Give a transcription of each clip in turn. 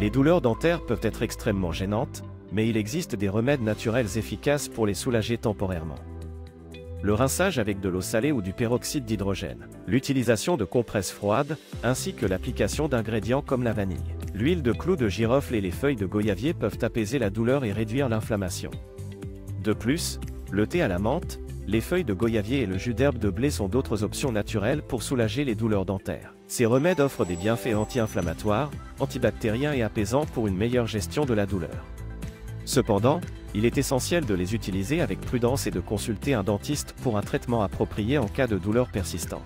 Les douleurs dentaires peuvent être extrêmement gênantes, mais il existe des remèdes naturels efficaces pour les soulager temporairement. Le rinçage avec de l'eau salée ou du peroxyde d'hydrogène, l'utilisation de compresses froides, ainsi que l'application d'ingrédients comme la vanille. L'huile de clou de girofle et les feuilles de goyavier peuvent apaiser la douleur et réduire l'inflammation. De plus, le thé à la menthe, les feuilles de goyavier et le jus d'herbe de blé sont d'autres options naturelles pour soulager les douleurs dentaires. Ces remèdes offrent des bienfaits anti-inflammatoires, antibactériens et apaisants pour une meilleure gestion de la douleur. Cependant, il est essentiel de les utiliser avec prudence et de consulter un dentiste pour un traitement approprié en cas de douleur persistante.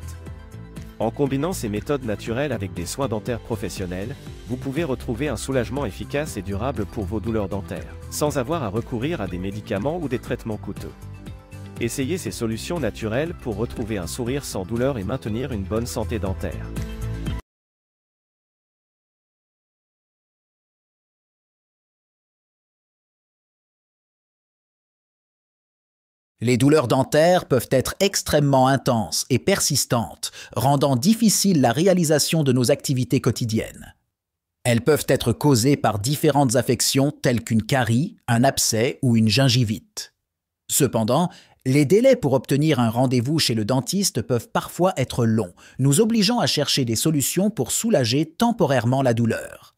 En combinant ces méthodes naturelles avec des soins dentaires professionnels, vous pouvez retrouver un soulagement efficace et durable pour vos douleurs dentaires, sans avoir à recourir à des médicaments ou des traitements coûteux. Essayez ces solutions naturelles pour retrouver un sourire sans douleur et maintenir une bonne santé dentaire. Les douleurs dentaires peuvent être extrêmement intenses et persistantes, rendant difficile la réalisation de nos activités quotidiennes. Elles peuvent être causées par différentes affections telles qu'une carie, un abcès ou une gingivite. Cependant, les délais pour obtenir un rendez-vous chez le dentiste peuvent parfois être longs, nous obligeant à chercher des solutions pour soulager temporairement la douleur.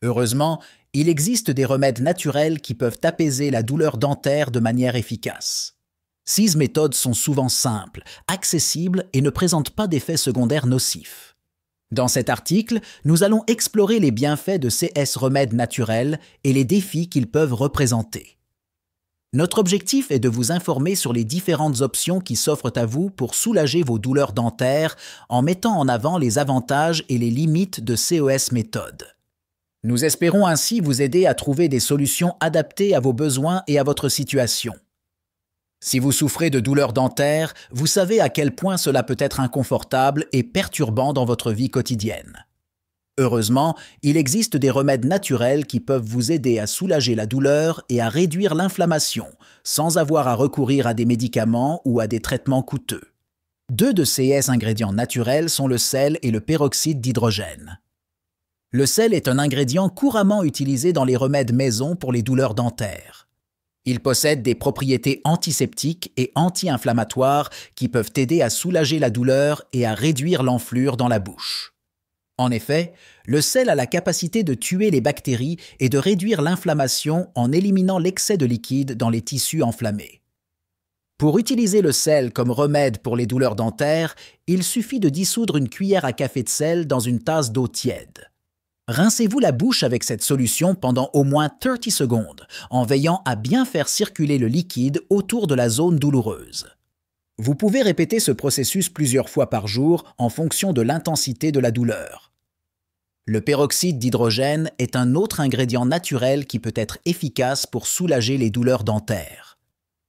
Heureusement, il existe des remèdes naturels qui peuvent apaiser la douleur dentaire de manière efficace. Ces méthodes sont souvent simples, accessibles et ne présentent pas d'effets secondaires nocifs. Dans cet article, nous allons explorer les bienfaits de ces remèdes naturels et les défis qu'ils peuvent représenter. Notre objectif est de vous informer sur les différentes options qui s'offrent à vous pour soulager vos douleurs dentaires en mettant en avant les avantages et les limites de ces méthodes. Nous espérons ainsi vous aider à trouver des solutions adaptées à vos besoins et à votre situation. Si vous souffrez de douleurs dentaires, vous savez à quel point cela peut être inconfortable et perturbant dans votre vie quotidienne. Heureusement, il existe des remèdes naturels qui peuvent vous aider à soulager la douleur et à réduire l'inflammation, sans avoir à recourir à des médicaments ou à des traitements coûteux. Deux de ces ingrédients naturels sont le sel et le peroxyde d'hydrogène. Le sel est un ingrédient couramment utilisé dans les remèdes maison pour les douleurs dentaires. Il possède des propriétés antiseptiques et anti-inflammatoires qui peuvent aider à soulager la douleur et à réduire l'enflure dans la bouche. En effet, le sel a la capacité de tuer les bactéries et de réduire l'inflammation en éliminant l'excès de liquide dans les tissus enflammés. Pour utiliser le sel comme remède pour les douleurs dentaires, il suffit de dissoudre une cuillère à café de sel dans une tasse d'eau tiède. Rincez-vous la bouche avec cette solution pendant au moins 30 secondes, en veillant à bien faire circuler le liquide autour de la zone douloureuse. Vous pouvez répéter ce processus plusieurs fois par jour en fonction de l'intensité de la douleur. Le peroxyde d'hydrogène est un autre ingrédient naturel qui peut être efficace pour soulager les douleurs dentaires.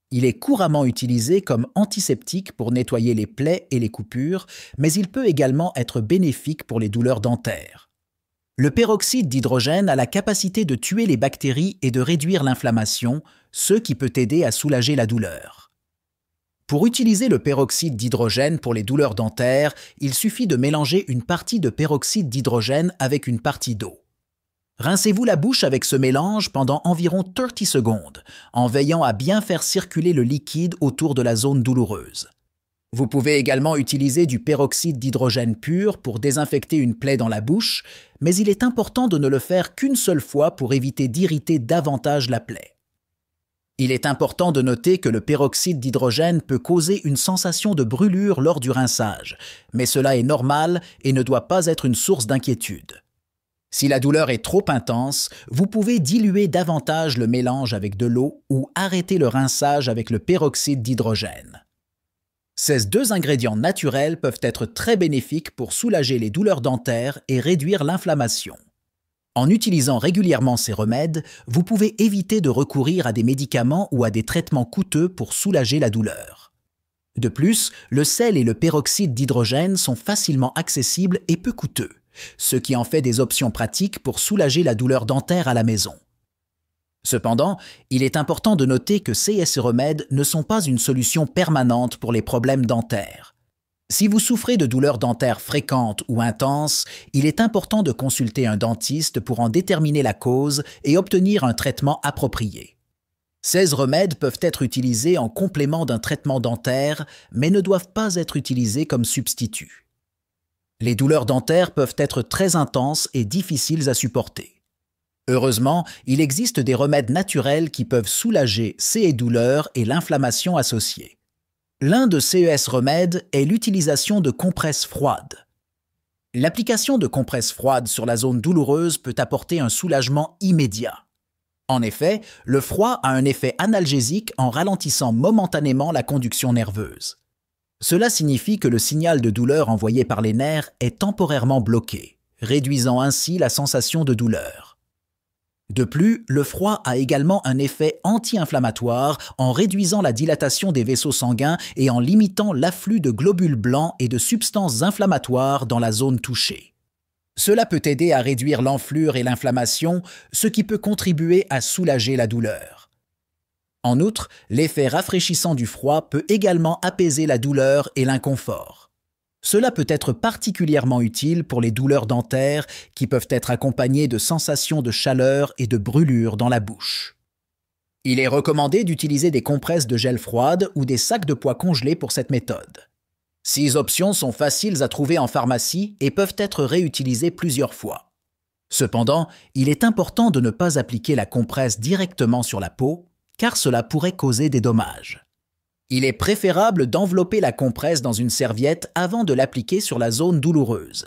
Il est couramment utilisé comme antiseptique pour nettoyer les plaies et les coupures, mais il peut également être bénéfique pour les douleurs dentaires. Le peroxyde d'hydrogène a la capacité de tuer les bactéries et de réduire l'inflammation, ce qui peut aider à soulager la douleur. Pour utiliser le peroxyde d'hydrogène pour les douleurs dentaires, il suffit de mélanger une partie de peroxyde d'hydrogène avec une partie d'eau. Rincez-vous la bouche avec ce mélange pendant environ 30 secondes, en veillant à bien faire circuler le liquide autour de la zone douloureuse. Vous pouvez également utiliser du peroxyde d'hydrogène pur pour désinfecter une plaie dans la bouche, mais il est important de ne le faire qu'une seule fois pour éviter d'irriter davantage la plaie. Il est important de noter que le peroxyde d'hydrogène peut causer une sensation de brûlure lors du rinçage, mais cela est normal et ne doit pas être une source d'inquiétude. Si la douleur est trop intense, vous pouvez diluer davantage le mélange avec de l'eau ou arrêter le rinçage avec le peroxyde d'hydrogène. Ces deux ingrédients naturels peuvent être très bénéfiques pour soulager les douleurs dentaires et réduire l'inflammation. En utilisant régulièrement ces remèdes, vous pouvez éviter de recourir à des médicaments ou à des traitements coûteux pour soulager la douleur. De plus, le sel et le peroxyde d'hydrogène sont facilement accessibles et peu coûteux, ce qui en fait des options pratiques pour soulager la douleur dentaire à la maison. Cependant, il est important de noter que ces remèdes ne sont pas une solution permanente pour les problèmes dentaires. Si vous souffrez de douleurs dentaires fréquentes ou intenses, il est important de consulter un dentiste pour en déterminer la cause et obtenir un traitement approprié. Ces remèdes peuvent être utilisés en complément d'un traitement dentaire, mais ne doivent pas être utilisés comme substitut. Les douleurs dentaires peuvent être très intenses et difficiles à supporter. Heureusement, il existe des remèdes naturels qui peuvent soulager ces douleurs et l'inflammation associée. L'un de ces remèdes est l'utilisation de compresses froides. L'application de compresses froides sur la zone douloureuse peut apporter un soulagement immédiat. En effet, le froid a un effet analgésique en ralentissant momentanément la conduction nerveuse. Cela signifie que le signal de douleur envoyé par les nerfs est temporairement bloqué, réduisant ainsi la sensation de douleur. De plus, le froid a également un effet anti-inflammatoire en réduisant la dilatation des vaisseaux sanguins et en limitant l'afflux de globules blancs et de substances inflammatoires dans la zone touchée. Cela peut aider à réduire l'enflure et l'inflammation, ce qui peut contribuer à soulager la douleur. En outre, l'effet rafraîchissant du froid peut également apaiser la douleur et l'inconfort. Cela peut être particulièrement utile pour les douleurs dentaires qui peuvent être accompagnées de sensations de chaleur et de brûlure dans la bouche. Il est recommandé d'utiliser des compresses de gel froide ou des sacs de pois congelés pour cette méthode. Ces options sont faciles à trouver en pharmacie et peuvent être réutilisées plusieurs fois. Cependant, il est important de ne pas appliquer la compresse directement sur la peau, car cela pourrait causer des dommages. Il est préférable d'envelopper la compresse dans une serviette avant de l'appliquer sur la zone douloureuse.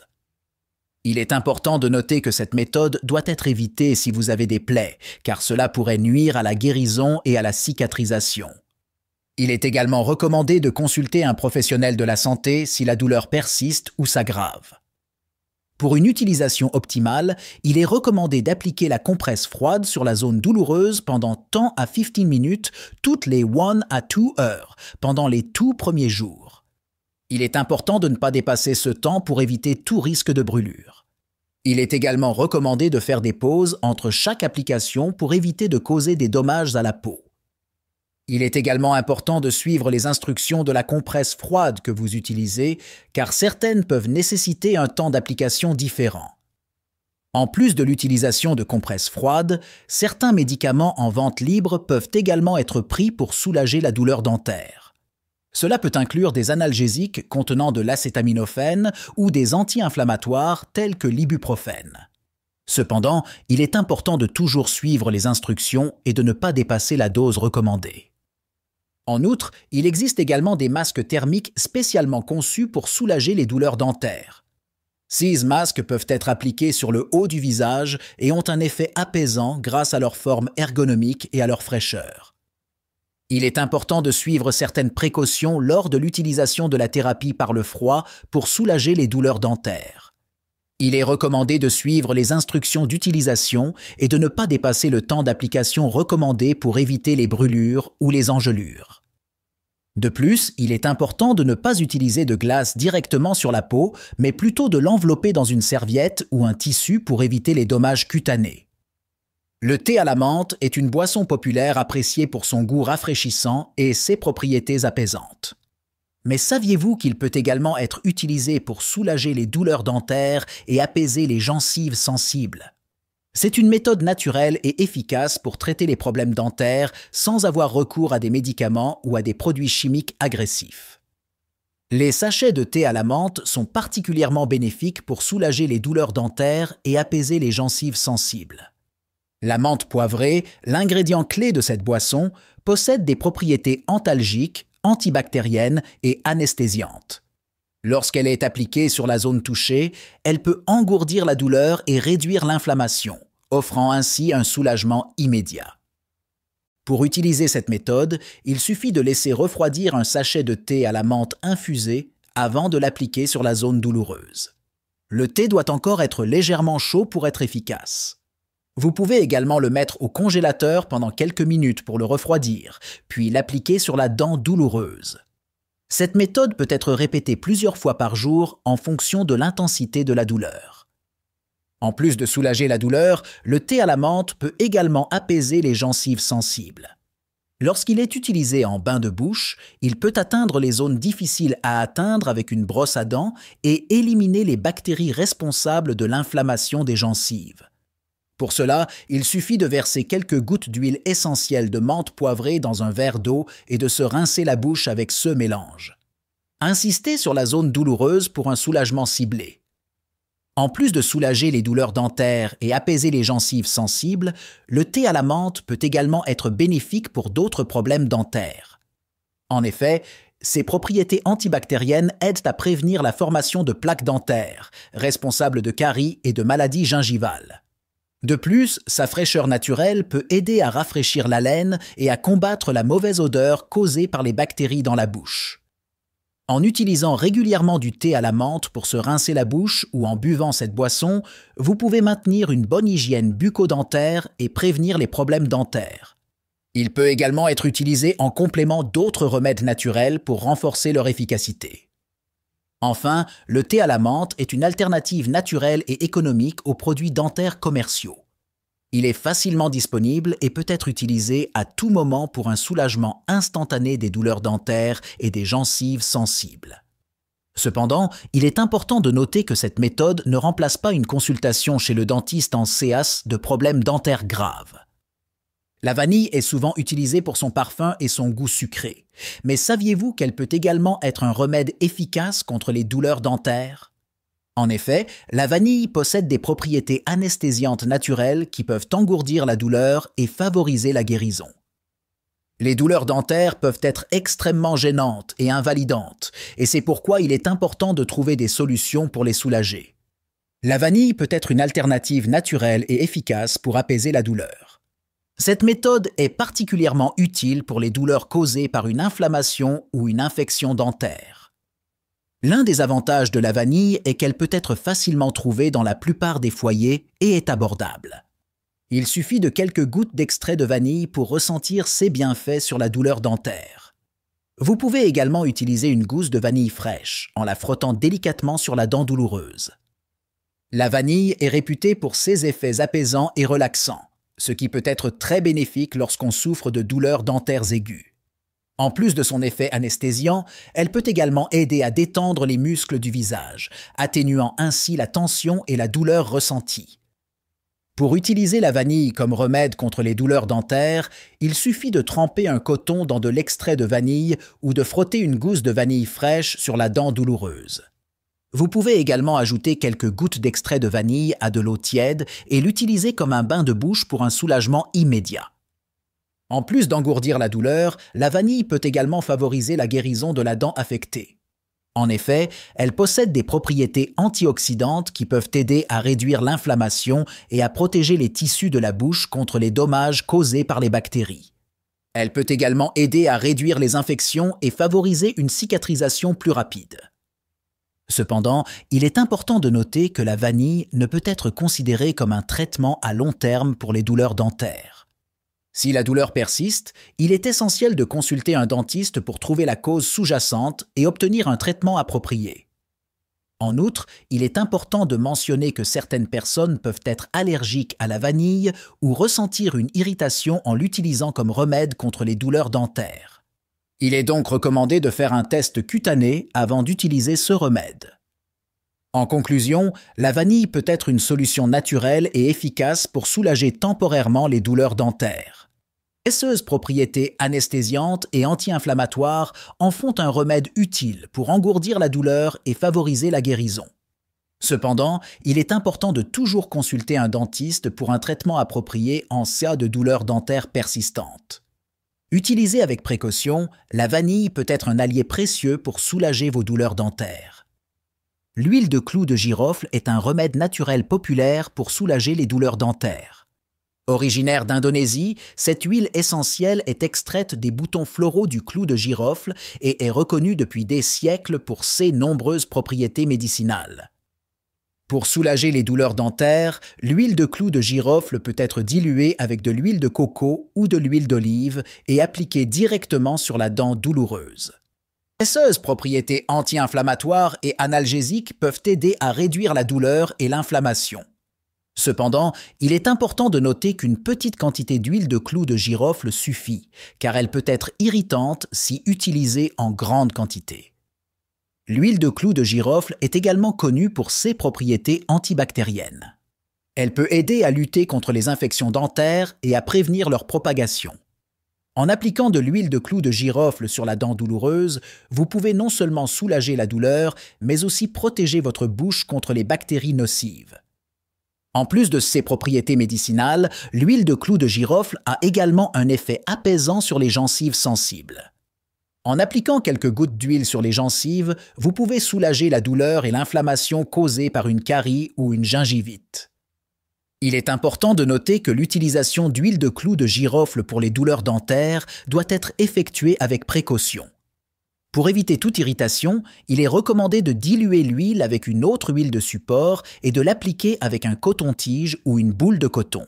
Il est important de noter que cette méthode doit être évitée si vous avez des plaies, car cela pourrait nuire à la guérison et à la cicatrisation. Il est également recommandé de consulter un professionnel de la santé si la douleur persiste ou s'aggrave. Pour une utilisation optimale, il est recommandé d'appliquer la compresse froide sur la zone douloureuse pendant 10 à 15 minutes toutes les 1 à 2 heures pendant les tout premiers jours. Il est important de ne pas dépasser ce temps pour éviter tout risque de brûlure. Il est également recommandé de faire des pauses entre chaque application pour éviter de causer des dommages à la peau. Il est également important de suivre les instructions de la compresse froide que vous utilisez, car certaines peuvent nécessiter un temps d'application différent. En plus de l'utilisation de compresses froides, certains médicaments en vente libre peuvent également être pris pour soulager la douleur dentaire. Cela peut inclure des analgésiques contenant de l'acétaminophène ou des anti-inflammatoires tels que l'ibuprofène. Cependant, il est important de toujours suivre les instructions et de ne pas dépasser la dose recommandée. En outre, il existe également des masques thermiques spécialement conçus pour soulager les douleurs dentaires. Ces masques peuvent être appliqués sur le haut du visage et ont un effet apaisant grâce à leur forme ergonomique et à leur fraîcheur. Il est important de suivre certaines précautions lors de l'utilisation de la thérapie par le froid pour soulager les douleurs dentaires. Il est recommandé de suivre les instructions d'utilisation et de ne pas dépasser le temps d'application recommandé pour éviter les brûlures ou les engelures. De plus, il est important de ne pas utiliser de glace directement sur la peau, mais plutôt de l'envelopper dans une serviette ou un tissu pour éviter les dommages cutanés. Le thé à la menthe est une boisson populaire appréciée pour son goût rafraîchissant et ses propriétés apaisantes. Mais saviez-vous qu'il peut également être utilisé pour soulager les douleurs dentaires et apaiser les gencives sensibles? C'est une méthode naturelle et efficace pour traiter les problèmes dentaires sans avoir recours à des médicaments ou à des produits chimiques agressifs. Les sachets de thé à la menthe sont particulièrement bénéfiques pour soulager les douleurs dentaires et apaiser les gencives sensibles. La menthe poivrée, l'ingrédient clé de cette boisson, possède des propriétés antalgiques, antibactérienne et anesthésiante. Lorsqu'elle est appliquée sur la zone touchée, elle peut engourdir la douleur et réduire l'inflammation, offrant ainsi un soulagement immédiat. Pour utiliser cette méthode, il suffit de laisser refroidir un sachet de thé à la menthe infusé avant de l'appliquer sur la zone douloureuse. Le thé doit encore être légèrement chaud pour être efficace. Vous pouvez également le mettre au congélateur pendant quelques minutes pour le refroidir, puis l'appliquer sur la dent douloureuse. Cette méthode peut être répétée plusieurs fois par jour en fonction de l'intensité de la douleur. En plus de soulager la douleur, le thé à la menthe peut également apaiser les gencives sensibles. Lorsqu'il est utilisé en bain de bouche, il peut atteindre les zones difficiles à atteindre avec une brosse à dents et éliminer les bactéries responsables de l'inflammation des gencives. Pour cela, il suffit de verser quelques gouttes d'huile essentielle de menthe poivrée dans un verre d'eau et de se rincer la bouche avec ce mélange. Insistez sur la zone douloureuse pour un soulagement ciblé. En plus de soulager les douleurs dentaires et apaiser les gencives sensibles, le thé à la menthe peut également être bénéfique pour d'autres problèmes dentaires. En effet, ses propriétés antibactériennes aident à prévenir la formation de plaques dentaires, responsables de caries et de maladies gingivales. De plus, sa fraîcheur naturelle peut aider à rafraîchir la laine et à combattre la mauvaise odeur causée par les bactéries dans la bouche. En utilisant régulièrement du thé à la menthe pour se rincer la bouche ou en buvant cette boisson, vous pouvez maintenir une bonne hygiène bucco-dentaire et prévenir les problèmes dentaires. Il peut également être utilisé en complément d'autres remèdes naturels pour renforcer leur efficacité. Enfin, le thé à la menthe est une alternative naturelle et économique aux produits dentaires commerciaux. Il est facilement disponible et peut être utilisé à tout moment pour un soulagement instantané des douleurs dentaires et des gencives sensibles. Cependant, il est important de noter que cette méthode ne remplace pas une consultation chez le dentiste en séance de problèmes dentaires graves. La vanille est souvent utilisée pour son parfum et son goût sucré. Mais saviez-vous qu'elle peut également être un remède efficace contre les douleurs dentaires? En effet, la vanille possède des propriétés anesthésiantes naturelles qui peuvent engourdir la douleur et favoriser la guérison. Les douleurs dentaires peuvent être extrêmement gênantes et invalidantes, et c'est pourquoi il est important de trouver des solutions pour les soulager. La vanille peut être une alternative naturelle et efficace pour apaiser la douleur. Cette méthode est particulièrement utile pour les douleurs causées par une inflammation ou une infection dentaire. L'un des avantages de la vanille est qu'elle peut être facilement trouvée dans la plupart des foyers et est abordable. Il suffit de quelques gouttes d'extrait de vanille pour ressentir ses bienfaits sur la douleur dentaire. Vous pouvez également utiliser une gousse de vanille fraîche en la frottant délicatement sur la dent douloureuse. La vanille est réputée pour ses effets apaisants et relaxants, ce qui peut être très bénéfique lorsqu'on souffre de douleurs dentaires aiguës. En plus de son effet anesthésiant, elle peut également aider à détendre les muscles du visage, atténuant ainsi la tension et la douleur ressentie. Pour utiliser la vanille comme remède contre les douleurs dentaires, il suffit de tremper un coton dans de l'extrait de vanille ou de frotter une gousse de vanille fraîche sur la dent douloureuse. Vous pouvez également ajouter quelques gouttes d'extrait de vanille à de l'eau tiède et l'utiliser comme un bain de bouche pour un soulagement immédiat. En plus d'engourdir la douleur, la vanille peut également favoriser la guérison de la dent affectée. En effet, elle possède des propriétés antioxydantes qui peuvent aider à réduire l'inflammation et à protéger les tissus de la bouche contre les dommages causés par les bactéries. Elle peut également aider à réduire les infections et favoriser une cicatrisation plus rapide. Cependant, il est important de noter que la vanille ne peut être considérée comme un traitement à long terme pour les douleurs dentaires. Si la douleur persiste, il est essentiel de consulter un dentiste pour trouver la cause sous-jacente et obtenir un traitement approprié. En outre, il est important de mentionner que certaines personnes peuvent être allergiques à la vanille ou ressentir une irritation en l'utilisant comme remède contre les douleurs dentaires. Il est donc recommandé de faire un test cutané avant d'utiliser ce remède. En conclusion, la vanille peut être une solution naturelle et efficace pour soulager temporairement les douleurs dentaires. Précieuses propriétés anesthésiantes et anti-inflammatoires en font un remède utile pour engourdir la douleur et favoriser la guérison. Cependant, il est important de toujours consulter un dentiste pour un traitement approprié en cas de douleurs dentaires persistantes. Utilisée avec précaution, la vanille peut être un allié précieux pour soulager vos douleurs dentaires. L'huile de clou de girofle est un remède naturel populaire pour soulager les douleurs dentaires. Originaire d'Indonésie, cette huile essentielle est extraite des boutons floraux du clou de girofle et est reconnue depuis des siècles pour ses nombreuses propriétés médicinales. Pour soulager les douleurs dentaires, l'huile de clou de girofle peut être diluée avec de l'huile de coco ou de l'huile d'olive et appliquée directement sur la dent douloureuse. Précieuses propriétés anti-inflammatoires et analgésiques peuvent aider à réduire la douleur et l'inflammation. Cependant, il est important de noter qu'une petite quantité d'huile de clou de girofle suffit, car elle peut être irritante si utilisée en grande quantité. L'huile de clou de girofle est également connue pour ses propriétés antibactériennes. Elle peut aider à lutter contre les infections dentaires et à prévenir leur propagation. En appliquant de l'huile de clou de girofle sur la dent douloureuse, vous pouvez non seulement soulager la douleur, mais aussi protéger votre bouche contre les bactéries nocives. En plus de ses propriétés médicinales, l'huile de clou de girofle a également un effet apaisant sur les gencives sensibles. En appliquant quelques gouttes d'huile sur les gencives, vous pouvez soulager la douleur et l'inflammation causée par une carie ou une gingivite. Il est important de noter que l'utilisation d'huile de clou de girofle pour les douleurs dentaires doit être effectuée avec précaution. Pour éviter toute irritation, il est recommandé de diluer l'huile avec une autre huile de support et de l'appliquer avec un coton-tige ou une boule de coton.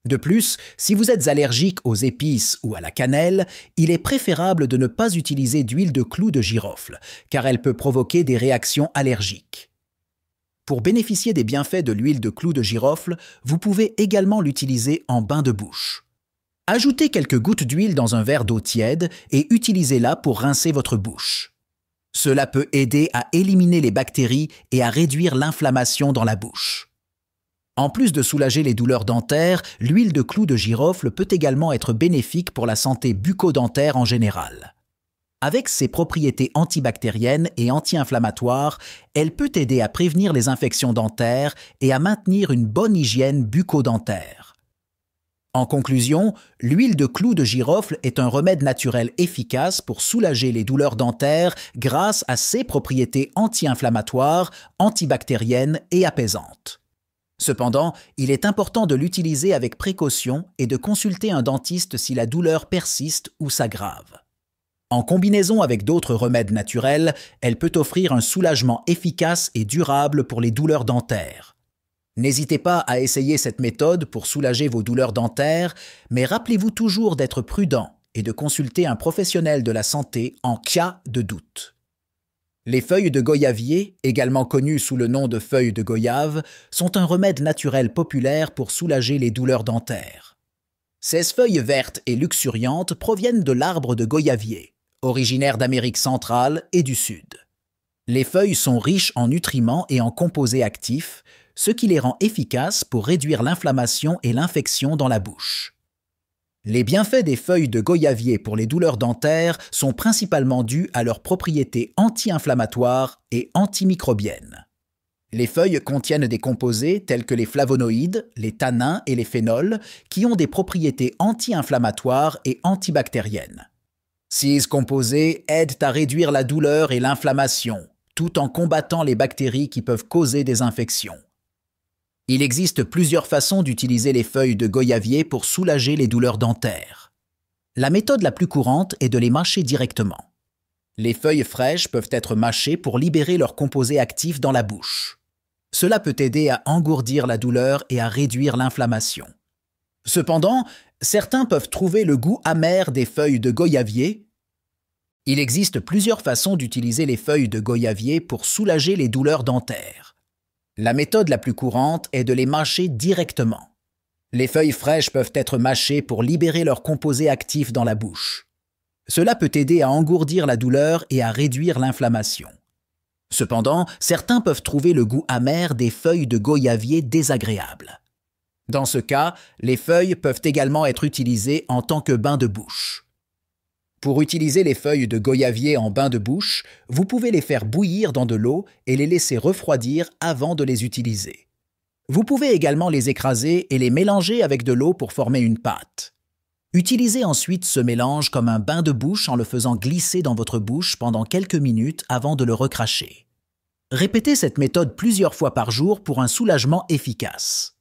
De plus, si vous êtes allergique aux épices ou à la cannelle, il est préférable de ne pas utiliser d'huile de clou de girofle, car elle peut provoquer des réactions allergiques. Pour bénéficier des bienfaits de l'huile de clou de girofle, vous pouvez également l'utiliser en bain de bouche. Ajoutez quelques gouttes d'huile dans un verre d'eau tiède et utilisez-la pour rincer votre bouche. Cela peut aider à éliminer les bactéries et à réduire l'inflammation dans la bouche. En plus de soulager les douleurs dentaires, l'huile de clou de girofle peut également être bénéfique pour la santé bucco-dentaire en général. Avec ses propriétés antibactériennes et anti-inflammatoires, elle peut aider à prévenir les infections dentaires et à maintenir une bonne hygiène bucco-dentaire. En conclusion, l'huile de clou de girofle est un remède naturel efficace pour soulager les douleurs dentaires grâce à ses propriétés anti-inflammatoires, antibactériennes et apaisantes. Cependant, il est important de l'utiliser avec précaution et de consulter un dentiste si la douleur persiste ou s'aggrave. En combinaison avec d'autres remèdes naturels, elle peut offrir un soulagement efficace et durable pour les douleurs dentaires. N'hésitez pas à essayer cette méthode pour soulager vos douleurs dentaires, mais rappelez-vous toujours d'être prudent et de consulter un professionnel de la santé en cas de doute. Les feuilles de goyavier, également connues sous le nom de feuilles de goyave, sont un remède naturel populaire pour soulager les douleurs dentaires. Ces feuilles vertes et luxuriantes proviennent de l'arbre de goyavier, originaire d'Amérique centrale et du Sud. Les feuilles sont riches en nutriments et en composés actifs, ce qui les rend efficaces pour réduire l'inflammation et l'infection dans la bouche. Les bienfaits des feuilles de goyavier pour les douleurs dentaires sont principalement dus à leurs propriétés anti-inflammatoires et antimicrobiennes. Les feuilles contiennent des composés tels que les flavonoïdes, les tannins et les phénols qui ont des propriétés anti-inflammatoires et antibactériennes. Ces composés aident à réduire la douleur et l'inflammation, tout en combattant les bactéries qui peuvent causer des infections. Il existe plusieurs façons d'utiliser les feuilles de goyavier pour soulager les douleurs dentaires. La méthode la plus courante est de les mâcher directement. Les feuilles fraîches peuvent être mâchées pour libérer leurs composés actifs dans la bouche. Cela peut aider à engourdir la douleur et à réduire l'inflammation. Cependant, certains peuvent trouver le goût amer des feuilles de goyavier. Il existe plusieurs façons d'utiliser les feuilles de goyavier pour soulager les douleurs dentaires. La méthode la plus courante est de les mâcher directement. Les feuilles fraîches peuvent être mâchées pour libérer leurs composés actifs dans la bouche. Cela peut aider à engourdir la douleur et à réduire l'inflammation. Cependant, certains peuvent trouver le goût amer des feuilles de goyavier désagréable. Dans ce cas, les feuilles peuvent également être utilisées en tant que bain de bouche. Pour utiliser les feuilles de goyavier en bain de bouche, vous pouvez les faire bouillir dans de l'eau et les laisser refroidir avant de les utiliser. Vous pouvez également les écraser et les mélanger avec de l'eau pour former une pâte. Utilisez ensuite ce mélange comme un bain de bouche en le faisant glisser dans votre bouche pendant quelques minutes avant de le recracher. Répétez cette méthode plusieurs fois par jour pour un soulagement efficace.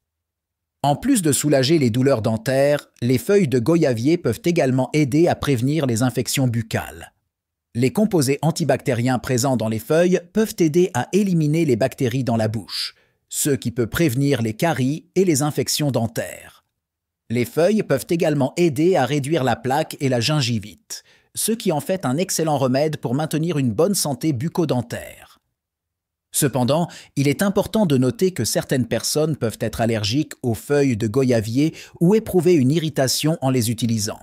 En plus de soulager les douleurs dentaires, les feuilles de goyavier peuvent également aider à prévenir les infections buccales. Les composés antibactériens présents dans les feuilles peuvent aider à éliminer les bactéries dans la bouche, ce qui peut prévenir les caries et les infections dentaires. Les feuilles peuvent également aider à réduire la plaque et la gingivite, ce qui en fait un excellent remède pour maintenir une bonne santé bucco-dentaire. Cependant, il est important de noter que certaines personnes peuvent être allergiques aux feuilles de goyavier ou éprouver une irritation en les utilisant.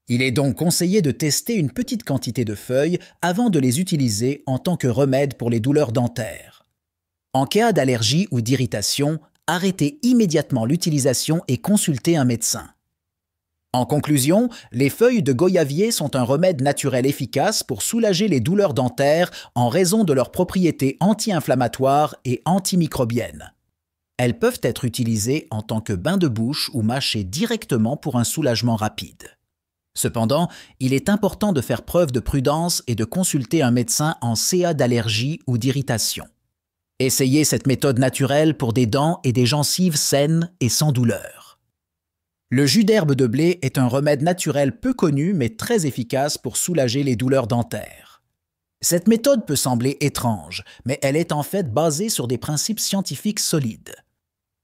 Il est donc conseillé de tester une petite quantité de feuilles avant de les utiliser en tant que remède pour les douleurs dentaires. En cas d'allergie ou d'irritation, arrêtez immédiatement l'utilisation et consultez un médecin. En conclusion, les feuilles de goyavier sont un remède naturel efficace pour soulager les douleurs dentaires en raison de leurs propriétés anti-inflammatoires et antimicrobiennes. Elles peuvent être utilisées en tant que bain de bouche ou mâchées directement pour un soulagement rapide. Cependant, il est important de faire preuve de prudence et de consulter un médecin en cas d'allergie ou d'irritation. Essayez cette méthode naturelle pour des dents et des gencives saines et sans douleur. Le jus d'herbe de blé est un remède naturel peu connu mais très efficace pour soulager les douleurs dentaires. Cette méthode peut sembler étrange, mais elle est en fait basée sur des principes scientifiques solides.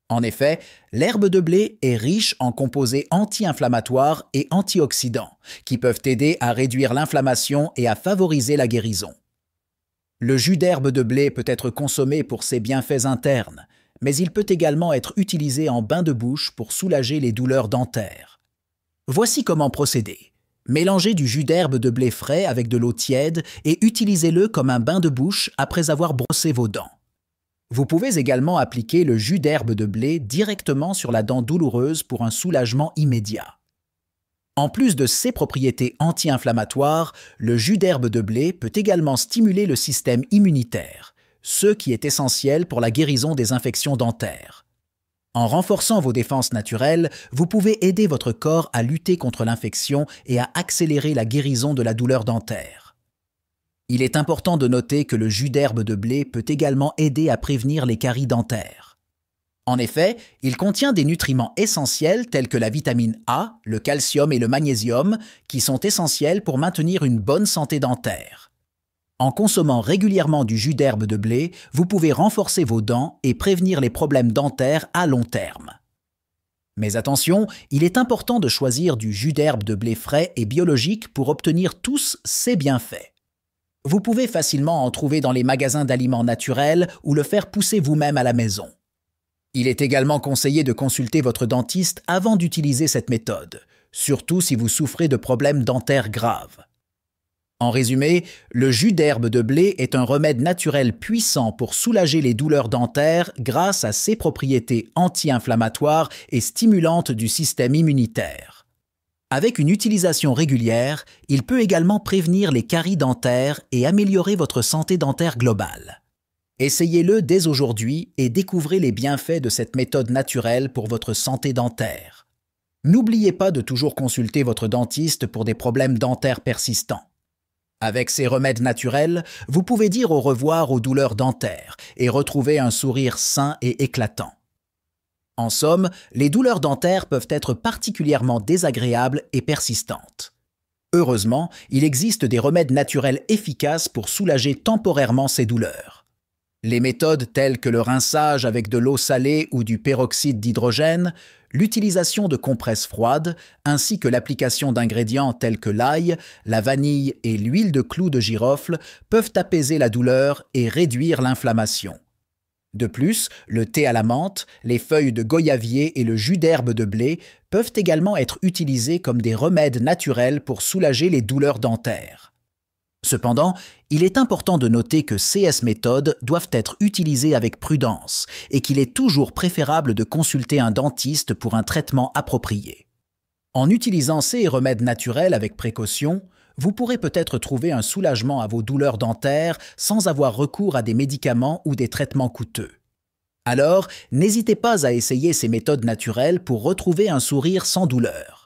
En effet, l'herbe de blé est riche en composés anti-inflammatoires et antioxydants qui peuvent aider à réduire l'inflammation et à favoriser la guérison. Le jus d'herbe de blé peut être consommé pour ses bienfaits internes, mais il peut également être utilisé en bain de bouche pour soulager les douleurs dentaires. Voici comment procéder. Mélangez du jus d'herbe de blé frais avec de l'eau tiède et utilisez-le comme un bain de bouche après avoir brossé vos dents. Vous pouvez également appliquer le jus d'herbe de blé directement sur la dent douloureuse pour un soulagement immédiat. En plus de ses propriétés anti-inflammatoires, le jus d'herbe de blé peut également stimuler le système immunitaire, ce qui est essentiel pour la guérison des infections dentaires. En renforçant vos défenses naturelles, vous pouvez aider votre corps à lutter contre l'infection et à accélérer la guérison de la douleur dentaire. Il est important de noter que le jus d'herbe de blé peut également aider à prévenir les caries dentaires. En effet, il contient des nutriments essentiels tels que la vitamine A, le calcium et le magnésium, qui sont essentiels pour maintenir une bonne santé dentaire. En consommant régulièrement du jus d'herbe de blé, vous pouvez renforcer vos dents et prévenir les problèmes dentaires à long terme. Mais attention, il est important de choisir du jus d'herbe de blé frais et biologique pour obtenir tous ses bienfaits. Vous pouvez facilement en trouver dans les magasins d'aliments naturels ou le faire pousser vous-même à la maison. Il est également conseillé de consulter votre dentiste avant d'utiliser cette méthode, surtout si vous souffrez de problèmes dentaires graves. En résumé, le jus d'herbe de blé est un remède naturel puissant pour soulager les douleurs dentaires grâce à ses propriétés anti-inflammatoires et stimulantes du système immunitaire. Avec une utilisation régulière, il peut également prévenir les caries dentaires et améliorer votre santé dentaire globale. Essayez-le dès aujourd'hui et découvrez les bienfaits de cette méthode naturelle pour votre santé dentaire. N'oubliez pas de toujours consulter votre dentiste pour des problèmes dentaires persistants. Avec ces remèdes naturels, vous pouvez dire au revoir aux douleurs dentaires et retrouver un sourire sain et éclatant. En somme, les douleurs dentaires peuvent être particulièrement désagréables et persistantes. Heureusement, il existe des remèdes naturels efficaces pour soulager temporairement ces douleurs. Les méthodes telles que le rinçage avec de l'eau salée ou du peroxyde d'hydrogène, l'utilisation de compresses froides, ainsi que l'application d'ingrédients tels que l'ail, la vanille et l'huile de clou de girofle peuvent apaiser la douleur et réduire l'inflammation. De plus, le thé à la menthe, les feuilles de goyavier et le jus d'herbe de blé peuvent également être utilisés comme des remèdes naturels pour soulager les douleurs dentaires. Cependant, il est important de noter que ces méthodes doivent être utilisées avec prudence et qu'il est toujours préférable de consulter un dentiste pour un traitement approprié. En utilisant ces remèdes naturels avec précaution, vous pourrez peut-être trouver un soulagement à vos douleurs dentaires sans avoir recours à des médicaments ou des traitements coûteux. Alors, n'hésitez pas à essayer ces méthodes naturelles pour retrouver un sourire sans douleur.